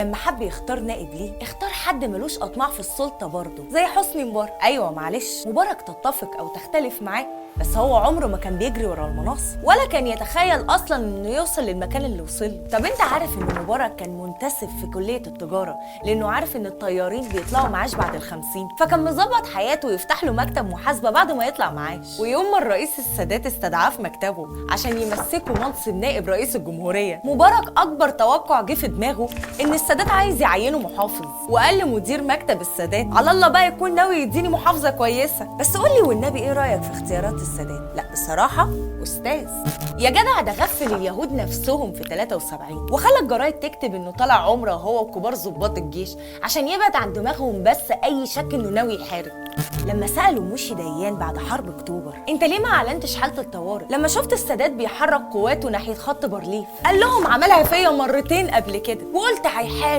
لما حب يختار نائب ليه اختار حد ملوش اطماع في السلطه برضه زي حسني مبارك. ايوه معلش، مبارك تتفق او تختلف معاه، بس هو عمره ما كان بيجري ورا المناصب ولا كان يتخيل اصلا انه يوصل للمكان اللي وصل له. طب انت عارف ان مبارك كان منتسب في كليه التجاره لانه عارف ان الطيارين بيطلعوا معاش بعد ال50، فكان مظبط حياته ويفتح له مكتب محاسبه بعد ما يطلع معاش. ويوم ما الرئيس السادات استدعاه في مكتبه عشان يمسكه منصب نائب رئيس الجمهوريه، مبارك اكبر توقع جه في دماغه ان السادات عايز يعينه محافظ، وقال لمدير مكتب السادات على الله بقى يكون ناوي يديني محافظه كويسه. بس قولي والنبي ايه رايك في اختيارات السادات؟ لا بصراحه استاذ يا جدع، ده غفل اليهود نفسهم في 73 وخلى الجرايد تكتب انه طلع عمره هو وكبار ضباط الجيش عشان يبعد عن دماغهم بس اي شك انه ناوي يحارب. لما سالوا موشي ديان بعد حرب اكتوبر انت ليه ما اعلنتش حاله الطوارئ لما شفت السادات بيحرك قواته ناحيه خط بارليف، قال لهم عملها فيا مرتين قبل كده وقلت هيحارب